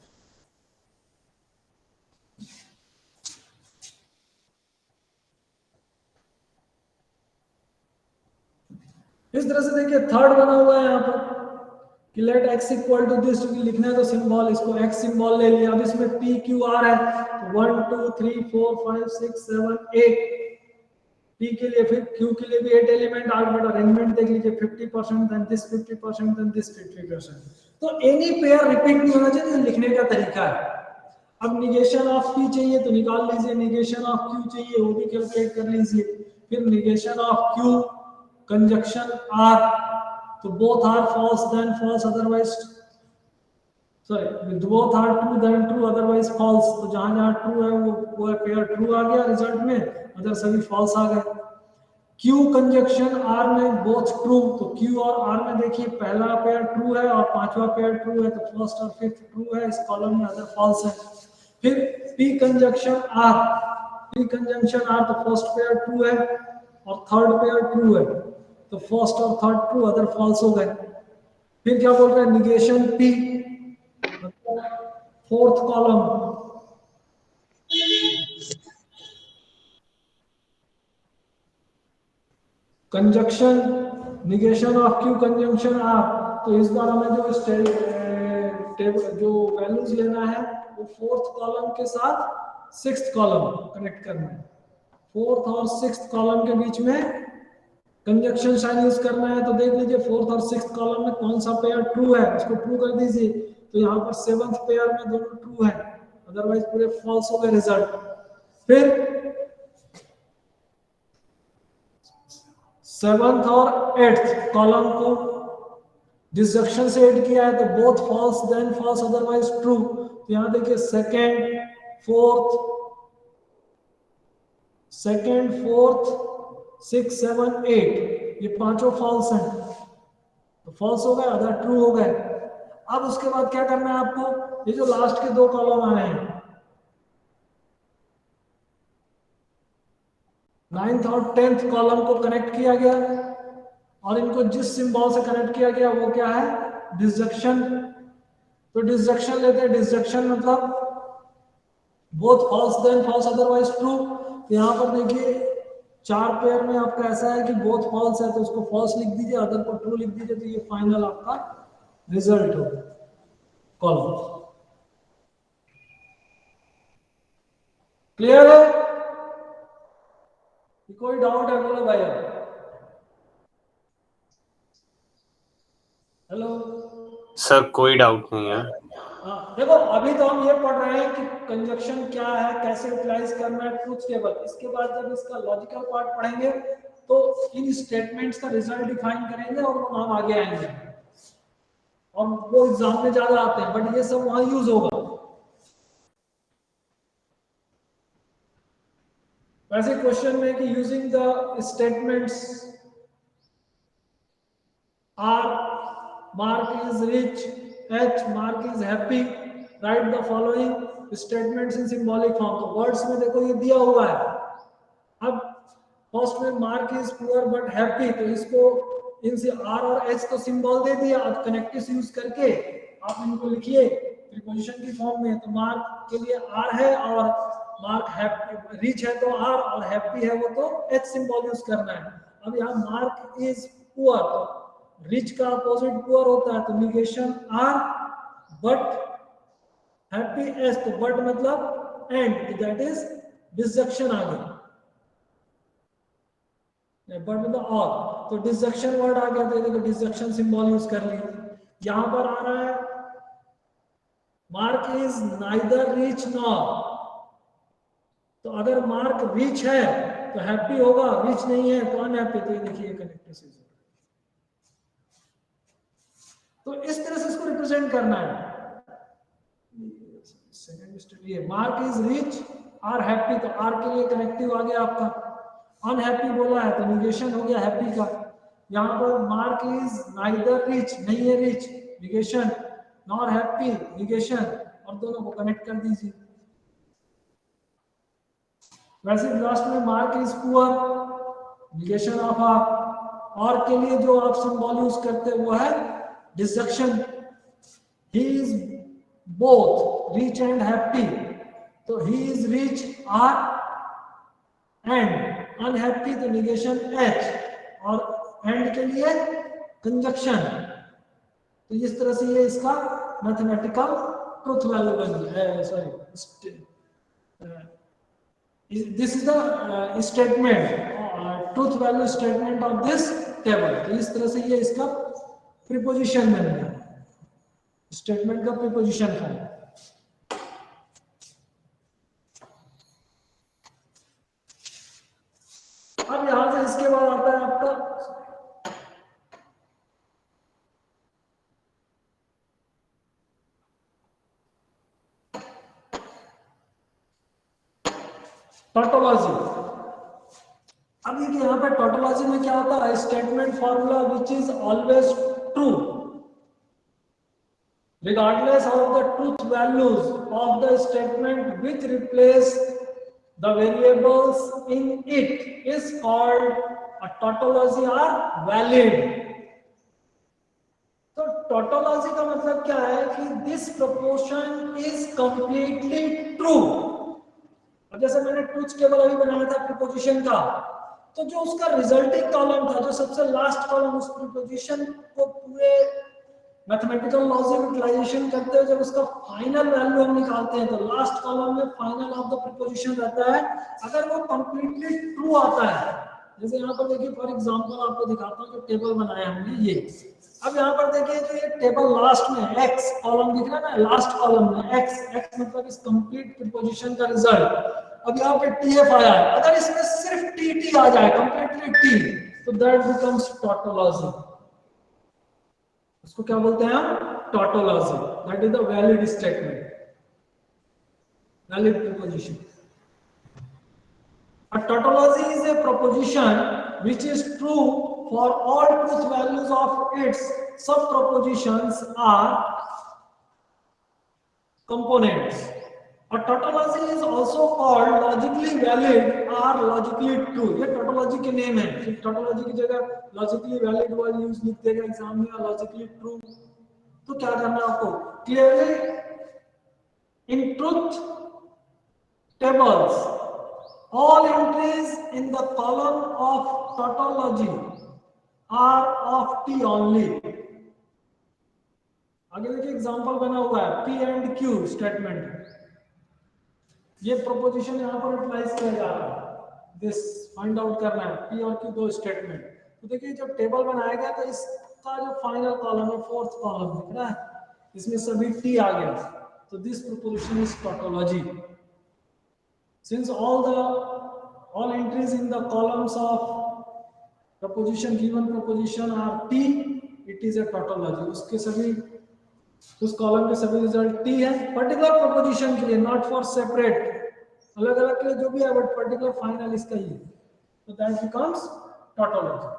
इस तरह से देखिए थर्ड बना हुआ है यहाँ पर कि let x equal to this, क्योंकि लिखना है तो सिंबल, इसको x सिंबल ले लिया। अब इसमें p q r है तो 1 2 3 4 5 6 7 8 p के लिए, फिर q के लिए भी 8 एलिमेंट आ गए। अरेंजमेंट देख लीजिए 50% देन दिस 50% देन दिस 50%। तो एनी पेयर रिपीट नहीं होना चाहिए, लिखने का तरीका है। अब निगेशन ऑफ p चाहिए तो निकाल लीजिए, निगेशन ऑफ q चाहिए वो भी कैलकुलेट कर लीजिए, फिर negation of q conjunction r, तो both are false then false otherwise, sorry both are true then true otherwise false। तो जहां जहां ट्रू है वो पेयर ट्रू आ गया रिजल्ट में, अदर सभी फॉल्स आ गए। Q कंजक्शन R में बोथ ट्रू, तो Q और R में देखिए पहला पेयर ट्रू है और पांचवा पेयर ट्रू है, तो फर्स्ट और फिफ्थ ट्रू है इस कॉलम में, अदर फॉल्स है। फिर P conjunction R, P conjunction R तो फर्स्ट पेयर ट्रू है और थर्ड पेयर ट्रू है, तो फर्स्ट और थर्ड ट्रू, अदर फॉल्स हो गए। फिर क्या बोल रहे हैं, negation P fourth column, conjunction negation of Q conjunction R। तो इस बार हमें जो वैल्यूज लेना है वो फोर्थ कॉलम के साथ सिक्स्थ कॉलम कनेक्ट करना है। फोर्थ और सिक्स्थ कॉलम के बीच में कंजक्शन साइन यूज करना है। तो देख लीजिए फोर्थ और सिक्स्थ कॉलम में कौन सा पेयर ट्रू है, उसको ट्रू कर दीजिए। तो यहाँ पर सेवंथ पेयर में दोनों ट्रू है, अदरवाइज पूरे फॉल्स हो गए रिजल्ट। फिर सेवंथ और एट्थ कॉलम को डिसजंक्शन से ऐड किया है, तो both false then false otherwise true. तो यहाँ देखिए सेकेंड फोर्थ 6 7 8 ये पांचों फॉल्स हैं, तो फॉल्स हो गए, अदर ट्रू हो गए। अब उसके बाद क्या करना है आपको, ये जो लास्ट के दो कॉलम आए हैं, नाइन्थ और 10th कॉलम को कनेक्ट किया गया और इनको जिस सिंबल से कनेक्ट किया गया वो क्या है, डिसजंक्शन। तो डिसजंक्शन लेते हैं, डिसजंक्शन मतलब both false then false otherwise true. यहाँ पर देखिए चार पेयर में आपका ऐसा है कि बोथ फॉल्स है तो उसको फॉल्स लिख दीजिए, अदर को ट्रू लिख दीजिए, तो ये फाइनल आपका रिजल्ट होगा कॉलम। क्लियर है, कोई डाउट है बोलो भाई। हेलो सर कोई डाउट नहीं है। देखो अभी तो हम ये पढ़ रहे हैं कि कंजक्शन क्या है, कैसे यूटिलाइज करना है, ट्रूथ टेबल। इसके बाद जब इसका लॉजिकल पार्ट पढ़ेंगे तो इन स्टेटमेंट्स का रिजल्ट डिफाइन करेंगे और वो नाम आगे आएंगे और वो एग्जाम में ज्यादा आते हैं, बट ये सब वहां यूज होगा। वैसे क्वेश्चन में कि using the statements R Mark is rich, H Mark is happy, write the following statements in symbolic form. तो वर्ड्स में देखो ये दिया हुआ है। अब फर्स्ट में Mark is poor but happy, तो इसको इनसे आर और एच तो सिंबल दे दिया। अब कनेक्टिव्स यूज करके आप इनको लिखिए प्रीपोजिशन की फॉर्म में। तो मार्क के लिए आर है और मार्क हैप्पी, रिच है तो आर, और हैप्पी है वो तो एच सिंबल यूज करना है। अब यहाँ मार्क इज पुअर, तो रिच का अपोजिट पुअर होता है, तो negation R, but happy S, तो बट मतलब एंड, दैट इज डिसजंक्शन आ गया, बट मतलब और, तो डिसजंक्शन वर्ड आ गया, तो देखो डिसजंक्शन सिंबल यूज कर लिया। यहां पर आ रहा है mark is neither rich nor, तो अगर मार्क रिच है तो हैप्पी होगा, रिच नहीं है तो अनहैप्पी। तो ये देखिए कनेक्टिव सीजर, तो इस तरह से इसको रिप्रेजेंट करना है। सेकंड स्टेप ये Mark is rich or happy, तो आर के लिए कनेक्टिव आ गया आपका, अनहैप्पी बोला है तो निगेशन हो गया हैप्पी का। यहाँ पर मार्क इज नाइदर रिच, नहीं है rich, negation, nor happy, negation, और दोनों को कनेक्ट कर दीजिए। वैसे लास्ट में Mark is poor, negation of R, और के लिए जो आप सिंबल यूज करते हैं वो है disjunction. He is both rich and happy, तो he is rich or and unhappy, तो निगेशन एच, और एंड के लिए कंजक्शन। तो इस तरह से ये इसका मैथमेटिकल ट्रुथ वैल्यू बन है, sorry this is the statement, truth value statement of this table. तो इस तरह से ये इसका प्रीपोजिशन बन गया, स्टेटमेंट का प्रीपोजिशन है। अब यहां से इसके बाद आता है आपका टॉटोलॉजी। अब देखिए यहाँ पे टॉटोलॉजी में क्या होता है, statement formula which is always true regardless of the truth values of the statement which replace the variables in it is called a tautology or valid। तो टॉटोलॉजी का मतलब क्या है कि this proportion is completely true. अब जैसे मैंने ट्रूथ टेबल अभी बनाया था प्रीपोजिशन का, तो जो उसका रिजल्टिंग कॉलम था, जो सबसे लास्ट कॉलम, उस प्रीपोजिशन को पूरे मैथमेटिकल लॉजिक यूटिलाइजेशन करते हुए जब उसका फाइनल वैल्यू हम निकालते हैं, तो लास्ट कॉलम में फाइनल ऑफ द प्रीपोजिशन रहता है। अगर वो कंप्लीटली ट्रू आता है, जैसे यहाँ पर देखिए फॉर एग्जांपल आपको दिखाता हूँ, जो टेबल बनाया हमने ये, अब यहाँ पर देखिए जो ये टेबल लास्ट में एक्स कॉलम दिख रहा है ना, लास्ट कॉलम में एक्स, एक्स मतलब इस कंप्लीट प्रीपोजिशन का रिजल्ट। अब यहाँ पे टीएफ आया है, अगर इसमें सिर्फ टी आ जाए, कंप्लीटली टी, तो दैट बिकम्स टॉटोलॉजी। उसको क्या बोलते हैं हम, tautology. That is the valid statement, valid preposition. A tautology is a proposition which is true for all truth values of its sub-propositions are components. A tautology is also called logically valid or logically true। ये tautology के नेम है। फिर tautology की जगह logically valid वर्ड यूज लिख देगा एग्जाम में, logically true। तो क्या करना है आपको, clearly in truth tables all entries in the column of tautology are of T only। आगे देखिए एग्जांपल बना हुआ है, P and Q स्टेटमेंट, ये प्रोपोजिशन यहाँ पर यूटिलाइज किया जा रहा है, दिस फाइंड आउट करना है P और Q दो स्टेटमेंट। तो देखिए जब टेबल बनाया गया तो इसका जो फाइनल कॉलम है, फोर्थ कॉलम दिख रहा है, इसमें सभी T आ गया, तो this proposition is tautology. Since all entries in the columns of proposition, given proposition are T, it is a tautology। उसके सभी, उस कॉलम के सभी रिजल्ट T है, पर्टिकुलर प्रोपोजिशन के लिए, नॉट फॉर सेपरेट, अलग अलग के लिए जो भी है, बट पर्टिकुलर फाइनल इसका ही है, तो दैट बिकम्स टॉटोलॉजी।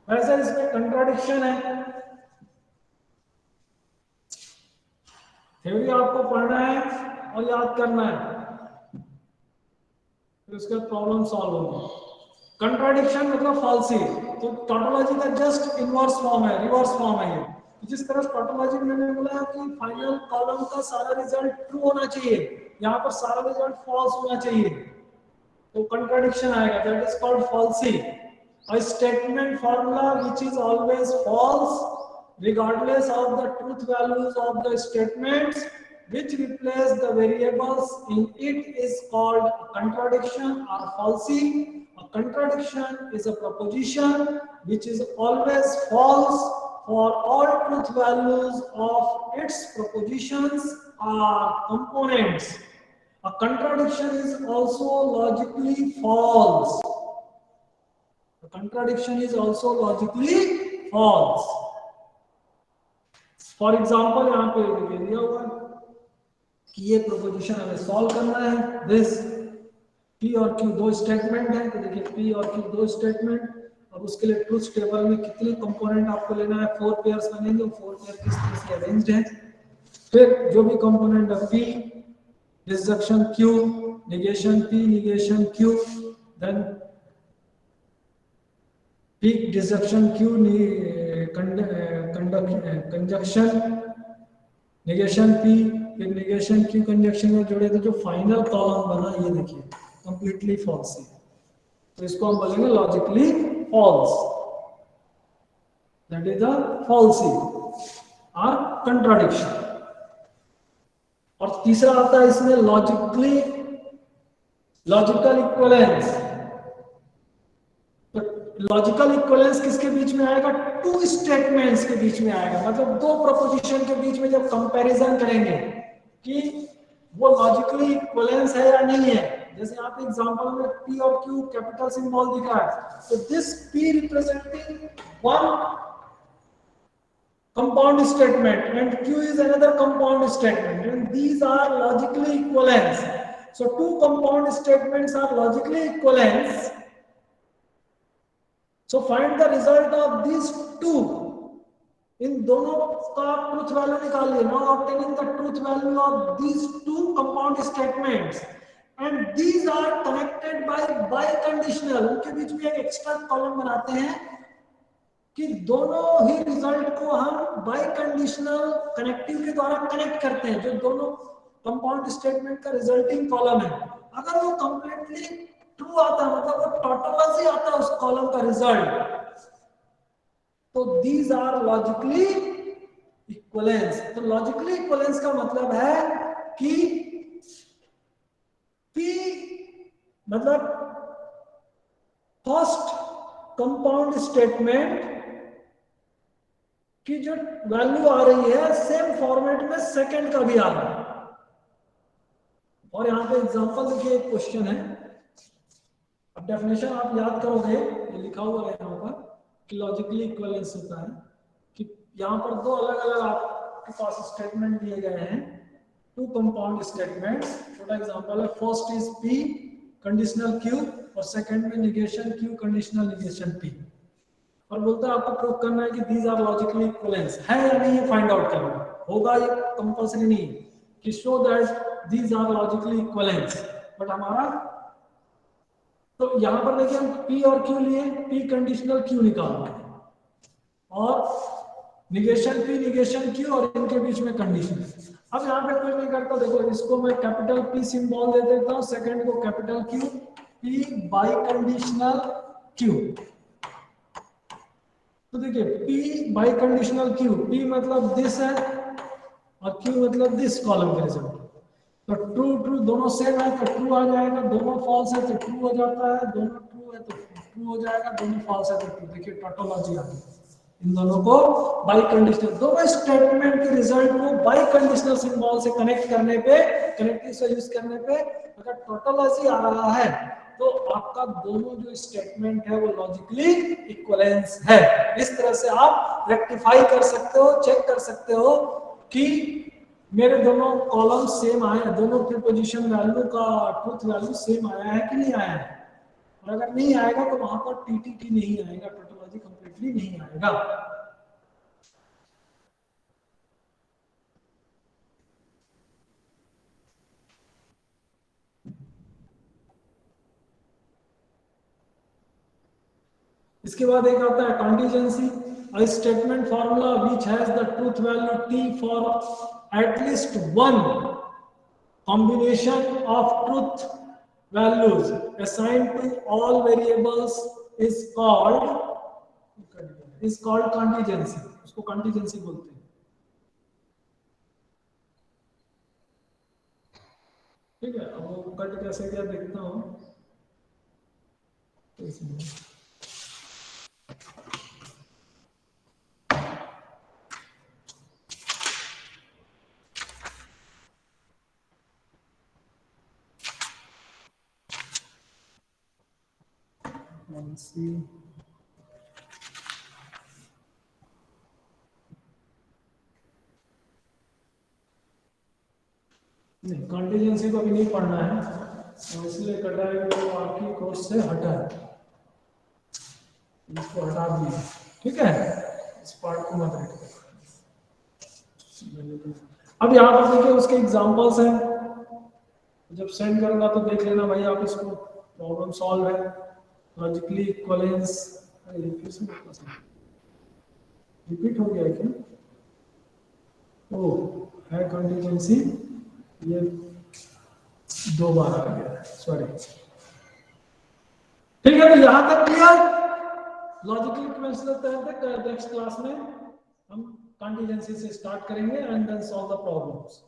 वैसे इसमें कंट्राडिक्शन है, थ्योरी आपको पढ़ना है और याद करना है, फिर उसके बाद प्रॉब्लम सॉल्व होगी। कंट्राडिक्शन मतलब फॉल्सी, तो टोटोलॉजी का जस्ट इनवर्स फॉर्म है, रिवर्स फॉर्म है ये। जिस तरह टोटोलॉजी में मैंने बोला कि फाइनल कॉलम का सारा रिजल्ट ट्रू होना चाहिए, यहाँ पर सारा रिजल्ट फॉल्स होना चाहिए, तो कंट्राडिक्शन आएगा, that is called falsies. A statement formula which is always false regardless of the truth values of the statements which replace the variables in it is called a contradiction or falsy. A contradiction is a proposition which is always false for all truth values of its propositions or components. A contradiction is also logically false. The contradiction is also logically false. For example, यहाँ पे देखिए दिया हुआ कि ये प्रोपोजिशन हमें सॉल्व करना है। दिस P और Q दो स्टेटमेंट है, तो देखिए P और Q दो स्टेटमेंट। अब उसके लिए ट्रुथ टेबल में कितने कंपोनेंट आपको लेना है, 4 पेयर्स बनेंगे, 4 पेयर किस तरह से अरेंज्ड है। फिर जो भी कंपोनेंट है P disjunction Q negation P negation Q, then P disjunction Q conjunction negation P, फिर नेगेशन Q कंजक्शन में जोड़े तो जो फाइनल कॉलम बना ये देखिए कंप्लीटली फॉल्स है, तो इसको हम बोलेंगे logically false, that is the fallacy और कंट्राडिक्शन। और तीसरा आता है इसमें लॉजिकल इक्विवेलेंस। लॉजिकल इक्विवेलेंस किसके बीच में आएगा, टू स्टेटमेंट्स के बीच में आएगा, मतलब दो प्रोपोजिशन के बीच में जब कंपैरिजन करेंगे कि वो लॉजिकली इक्विवेलेंस है या नहीं है। जैसे यहाँ पे एग्जांपल में P और Q कैपिटल सिंबल दिख रहा है, तो this P representing one compound statement and Q is another compound statement, and these are logically equivalent. So two compound statements are logically equivalent. So find the result of these two. इन दोनों का ट्रूथ वैल्यू निकालिए। Now obtaining the truth value of these two compound statements and these are connected by biconditional। उनके बीच में एक एक्स्ट्रा कॉलम बनाते हैं कि दोनों ही रिजल्ट को हम बाइकंडीशनल कनेक्टिव के द्वारा कनेक्ट करते हैं। जो दोनों कंपाउंड स्टेटमेंट का रिजल्टिंग कॉलम है, अगर वो कंप्लीटली ट्रू आता है, मतलब वो टोटोलॉजी आता है उस कॉलम का रिजल्ट, तो दीज आर लॉजिकली इक्विवेलेंस। तो लॉजिकली इक्विवेलेंस का मतलब है कि P मतलब फर्स्ट कंपाउंड स्टेटमेंट की जो वैल्यू आ रही है सेम फॉर्मेट में सेकंड का भी आ रहा है। और यहाँ पे एग्जांपल देखिए, एक क्वेश्चन है, अब डेफिनेशन आप याद करोगे, ये लिखा हुआ है यहाँ पर कि लॉजिकली इक्विवेलेंस होता है कि यहाँ पर दो अलग अलग आपके पास स्टेटमेंट दिए गए हैं, टू कंपाउंड स्टेटमेंट्स। छोटा एग्जांपल है, first is P conditional Q और सेकंड में negation Q conditional negation P, और बोलता है आपको प्रूव करना है कि दीज आर लॉजिकली इक्विवेलेंस है या नहीं है, फाइंड आउट करना होगा, ये कंपल्सरी नहीं कि show that these are logically equivalence, but हमारा तो यहां पर देखिए हम P और Q लिए, P कंडीशनल Q निकाल रहे हैं और नेगेशन P नेगेशन Q और इनके बीच में कंडीशन। अब यहाँ पे कोई नहीं करता, देखो इसको मैं कैपिटल P सिंबल दे देता हूँ, सेकंड को capital Q, P by conditional Q। तो देखिए P by conditional Q, P मतलब दिस है और Q मतलब दिस कॉलम का रिजल्ट। तो ट्रू ट्रू दोनों सेम है तो ट्रू आ जाएगा, दोनों फॉल्स है तो ट्रू हो जाता है, दोनों ट्रू है तो ट्रू हो जाएगा, दोनों फॉल्स है तो ट्रू। देखिए टोटोलॉजी आ गई, इन दोनों को बाई कंडीशनल, दोनों स्टेटमेंट के रिजल्ट को बाई कंडीशनल सिंबल से कनेक्ट करने पे, कनेक्टिव से यूज करने पे अगर टोटोलॉजी आ रहा है तो आपका दोनों जो स्टेटमेंट है वो लॉजिकली इक्विवेलेंस है। इस तरह से आप रेक्टिफाई कर सकते हो, चेक कर सकते हो कि मेरे दोनों कॉलम सेम आए हैं, दोनों प्रीपोजिशन वैल्यू का ट्रूथ वैल्यू सेम आया है कि नहीं आया है। और अगर नहीं आएगा तो वहां पर टीटीटी नहीं आएगा, टोटोलॉजी कंप्लीटली नहीं आएगा। इसके बाद एक आता है contingency, a statement formula which has the truth value t for at least one combination of truth values assigned to all variables is called contingency. उसको contingency बोलते हैं। ठीक है, अब वो कट कैसे क्या देखता हूं। नहीं, कॉन्टिजेंसी को भी नहीं पढ़ना है, और इसलिए कटा है कि वो आपकी कोर्स से हटा है, इसको हटा दिए। ठीक है, इस पार्ट को मत रखिए। अब यहाँ पर देखिए उसके एग्जांपल्स हैं, जब सेंड करूंगा तो देख लेना भाई आप इसको। प्रॉब्लम सॉल्व है, लॉजिकली इक्विवेलेंस रिपीट हो गया क्या? ओ है कॉन्टिजेंसी, ये 2 बार आ गया, सॉरी। ठीक है, तो यहां तक क्लियर। लॉजिकल इक्विवेलेंस तक नेक्स्ट क्लास में हम कॉन्टिजेंसी से स्टार्ट करेंगे and then solve the problems.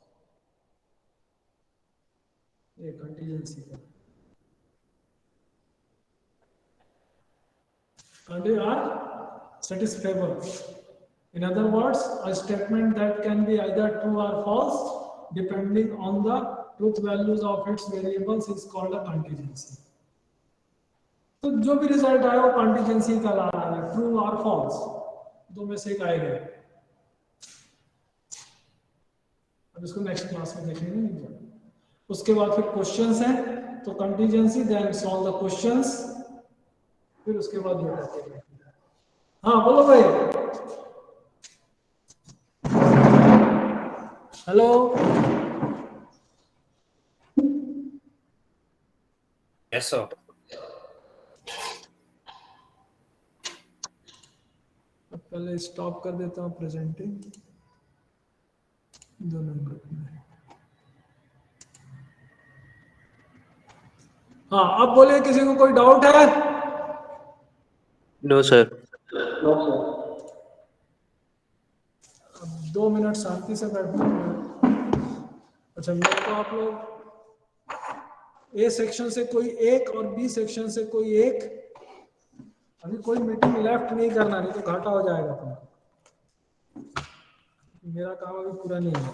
ये कॉन्टिजेंसी का They are satisfiable. In other words, a statement that can be either true or false depending on the truth values of its variables is called a contingency. तो जो भी रिजल्ट आया वो कॉन्टिजेंसी का ला रहा है, ट्रू और फॉल्स, दो में से एक आएगा। अब इसको नेक्स्ट क्लास में देखेंगे। उसके बाद फिर क्वेश्चंस हैं, तो contingency, then solve the questions, फिर उसके बाद ये करते हैं। हाँ बोलो भाई। Hello, yes sir. पहले स्टॉप कर देता हूँ प्रेजेंटिंग, 2 नंबर में। हाँ अब बोलिए, किसी को कोई डाउट है? No sir. अब 2 मिनट शांति से बैठना। अच्छा, मेरे को आप लोग ए सेक्शन से कोई एक और बी सेक्शन से कोई एक, अभी कोई मीटिंग लेफ्ट नहीं करना, नहीं तो घाटा हो जाएगा तुमको। मेरा काम अभी पूरा नहीं है।